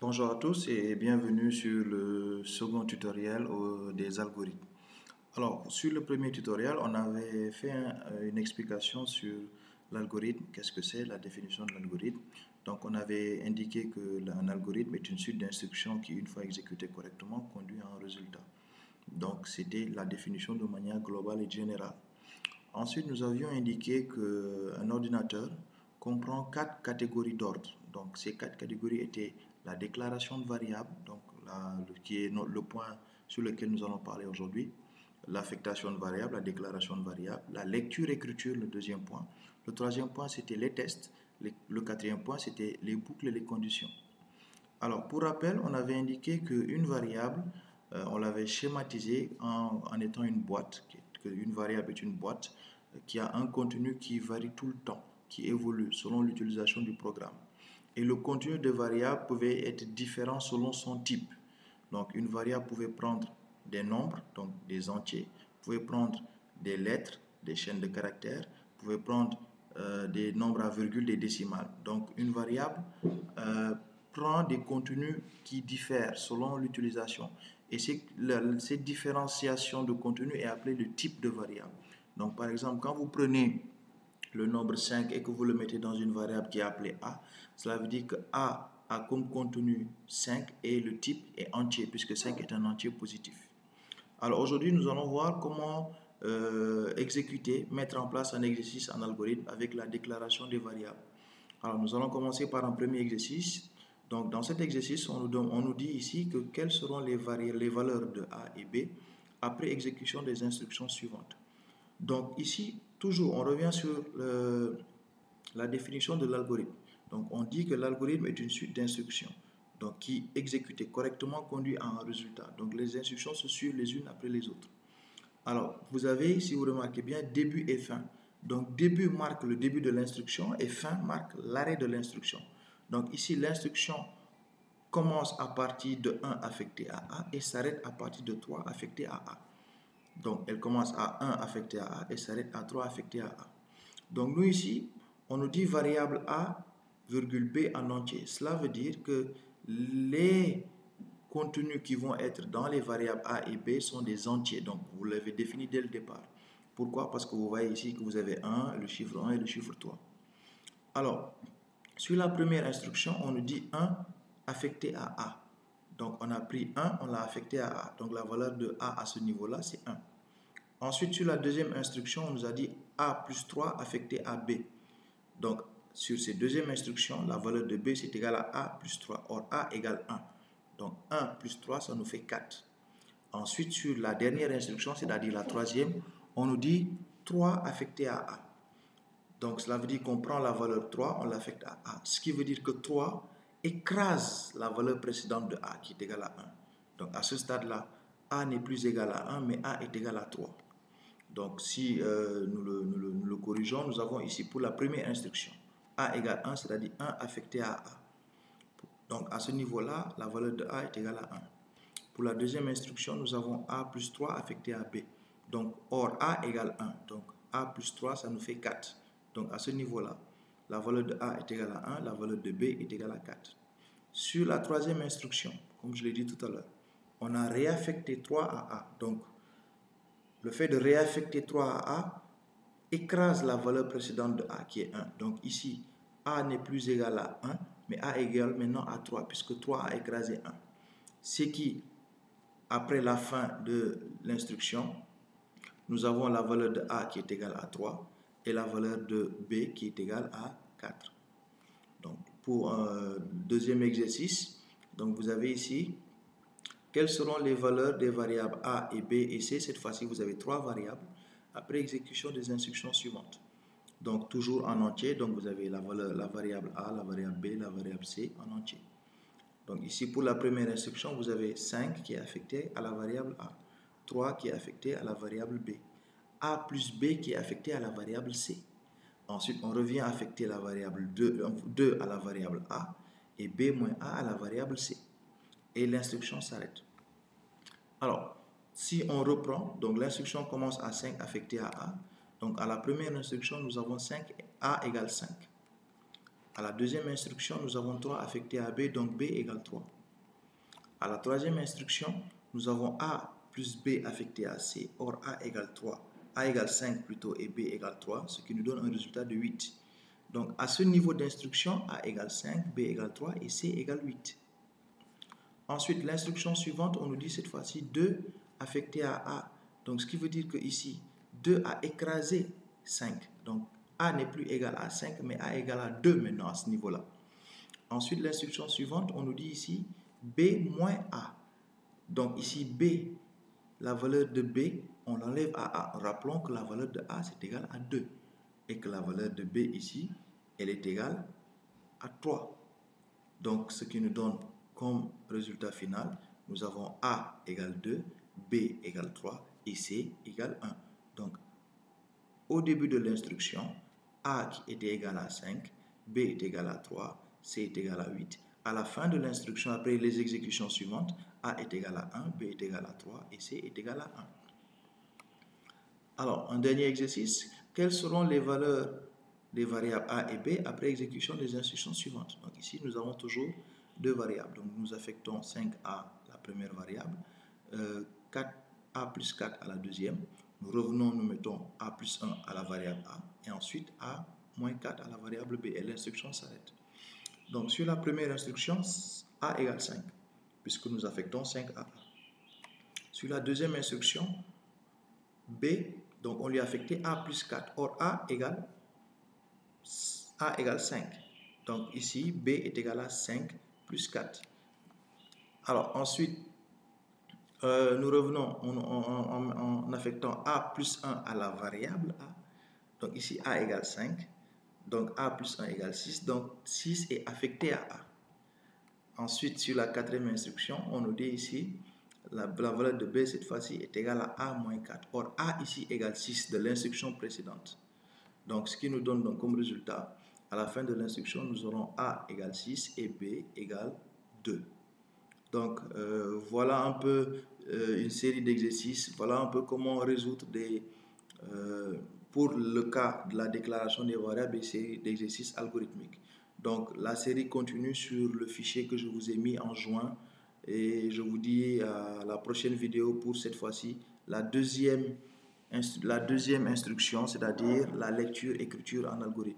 Bonjour à tous et bienvenue sur le second tutoriel des algorithmes. Alors, sur le premier tutoriel, on avait fait une explication sur l'algorithme, qu'est-ce que c'est, la définition de l'algorithme. Donc, on avait indiqué qu'un algorithme est une suite d'instructions qui, une fois exécutée correctement, conduit à un résultat. Donc, c'était la définition de manière globale et générale. Ensuite, nous avions indiqué qu'un ordinateur comprend 4 catégories d'ordre. Donc, ces 4 catégories étaient la déclaration de variables, donc qui est le point sur lequel nous allons parler aujourd'hui, l'affectation de variables, la déclaration de variables, la lecture-écriture, le deuxième point. Le troisième point, c'était les tests. Le quatrième point, c'était les boucles et les conditions. Alors, pour rappel, on avait indiqué qu'une variable, on l'avait schématisée en étant une boîte, qu'une variable est une boîte qui a un contenu qui varie tout le temps, qui évolue selon l'utilisation du programme. Et le contenu de variable pouvait être différent selon son type. Donc, une variable pouvait prendre des nombres, donc des entiers, pouvait prendre des lettres, des chaînes de caractères, pouvait prendre des nombres à virgule, des décimales. Donc, une variable prend des contenus qui diffèrent selon l'utilisation. Et cette différenciation de contenu est appelée le type de variable. Donc, par exemple, quand vous prenez le nombre 5 et que vous le mettez dans une variable qui est appelée A, cela veut dire que A a comme contenu 5 et le type est entier, puisque 5 est un entier positif. Alors aujourd'hui, nous allons voir comment exécuter, mettre en place un exercice en algorithme avec la déclaration des variables. Alors nous allons commencer par un premier exercice. Donc dans cet exercice, on nous dit ici que quelles seront les valeurs de A et B après exécution des instructions suivantes. Donc ici, toujours, on revient sur la définition de l'algorithme. Donc on dit que l'algorithme est une suite d'instructions donc qui, exécutée correctement, conduit à un résultat. Donc les instructions se suivent les unes après les autres. Alors, vous avez, si vous remarquez bien, début et fin. Donc début marque le début de l'instruction et fin marque l'arrêt de l'instruction. Donc ici, l'instruction commence à partir de 1 affecté à A et s'arrête à partir de 3 affecté à A. Donc, elle commence à 1 affecté à A et s'arrête à 3 affecté à A. Donc, nous ici, on nous dit variable A, virgule B en entier. Cela veut dire que les contenus qui vont être dans les variables A et B sont des entiers. Donc, vous l'avez défini dès le départ. Pourquoi? Parce que vous voyez ici que vous avez 1, le chiffre 1 et le chiffre 3. Alors, sur la première instruction, on nous dit 1 affecté à A. Donc, on a pris 1, on l'a affecté à A. Donc, la valeur de A à ce niveau-là, c'est 1. Ensuite, sur la deuxième instruction, on nous a dit A plus 3 affecté à B. Donc, sur cette deuxième instruction, la valeur de B, c'est égal à A plus 3. Or, A égale 1. Donc, 1 plus 3, ça nous fait 4. Ensuite, sur la dernière instruction, c'est-à-dire la troisième, on nous dit 3 affecté à A. Donc, cela veut dire qu'on prend la valeur 3, on l'affecte à A. Ce qui veut dire que 3 écrase la valeur précédente de A, qui est égale à 1. Donc, à ce stade-là, A n'est plus égal à 1, mais A est égal à 3. Donc, si nous le corrigeons, nous avons ici pour la première instruction, A égale 1, c'est-à-dire 1 affecté à A. Donc, à ce niveau-là, la valeur de A est égale à 1. Pour la deuxième instruction, nous avons A plus 3 affecté à B. Donc, or A égale 1. Donc, A plus 3, ça nous fait 4. Donc, à ce niveau-là, la valeur de A est égale à 1, la valeur de B est égale à 4. Sur la troisième instruction, comme je l'ai dit tout à l'heure, on a réaffecté 3 à A. Donc, le fait de réaffecter 3 à A écrase la valeur précédente de A qui est 1. Donc ici, A n'est plus égal à 1, mais A est égal maintenant à 3, puisque 3 a écrasé 1. Ce qui, après la fin de l'instruction, nous avons la valeur de A qui est égale à 3 et la valeur de B qui est égale à 4. Donc pour un deuxième exercice, donc vous avez ici quelles seront les valeurs des variables A et B et C. Cette fois-ci, vous avez 3 variables après exécution des instructions suivantes. Donc, toujours en entier. Donc, vous avez la variable A, la variable B, la variable C en entier. Donc, ici, pour la première instruction, vous avez 5 qui est affecté à la variable A, 3 qui est affecté à la variable B, A plus B qui est affecté à la variable C. Ensuite, on revient à affecter la variable 2 à la variable A et B moins A à la variable C. Et l'instruction s'arrête. Alors, si on reprend, donc l'instruction commence à 5 affecté à A. Donc, à la première instruction, nous avons 5, A égale 5. À la deuxième instruction, nous avons 3 affecté à B, donc B égale 3. À la troisième instruction, nous avons A plus B affecté à C, or A égale 3. A égale 5 plutôt et B égale 3, ce qui nous donne un résultat de 8. Donc à ce niveau d'instruction, A égale 5, B égale 3 et C égale 8. Ensuite, l'instruction suivante, on nous dit cette fois-ci 2 affecté à A. Donc ce qui veut dire que ici, 2 a écrasé 5. Donc A n'est plus égal à 5, mais A égale à 2 maintenant à ce niveau-là. Ensuite, l'instruction suivante, on nous dit ici B moins A. Donc ici, B, la valeur de B, on l'enlève à A. Rappelons que la valeur de A, c'est égal à 2. Et que la valeur de B ici, elle est égale à 3. Donc, ce qui nous donne comme résultat final, nous avons A égale 2, B égale 3 et C égale 1. Donc, au début de l'instruction, A qui était égal à 5, B est égal à 3, C est égal à 8. À la fin de l'instruction, après les exécutions suivantes, A est égal à 1, B est égal à 3 et C est égal à 1. Alors, un dernier exercice, quelles seront les valeurs des variables A et B après exécution des instructions suivantes? Donc ici, nous avons toujours deux variables. Donc nous affectons 5 à la première variable, 4A plus 4 à la deuxième. Nous revenons, nous mettons A plus 1 à la variable A et ensuite A moins 4 à la variable B et l'instruction s'arrête. Donc sur la première instruction, A égale 5 puisque nous affectons 5 à A. Sur la deuxième instruction, B, donc on lui a affecté A plus 4. Or A égale 5. Donc ici, B est égal à 5 plus 4. Alors ensuite, nous revenons en affectant A plus 1 à la variable A. Donc ici, A égale 5. Donc A plus 1 égale 6. Donc 6 est affecté à A. Ensuite, sur la quatrième instruction, on nous dit ici, la valeur de B cette fois-ci est égale à A moins 4. Or, A ici égale 6 de l'instruction précédente. Donc, ce qui nous donne donc comme résultat, à la fin de l'instruction, nous aurons A égale 6 et B égale 2. Donc, voilà un peu une série d'exercices. Voilà un peu comment résoudre pour le cas de la déclaration des variables, des séries d'exercices algorithmiques. Donc, la série continue sur le fichier que je vous ai mis en juin. Et je vous dis à la prochaine vidéo pour cette fois-ci la deuxième instruction, c'est-à-dire la lecture-écriture en algorithme.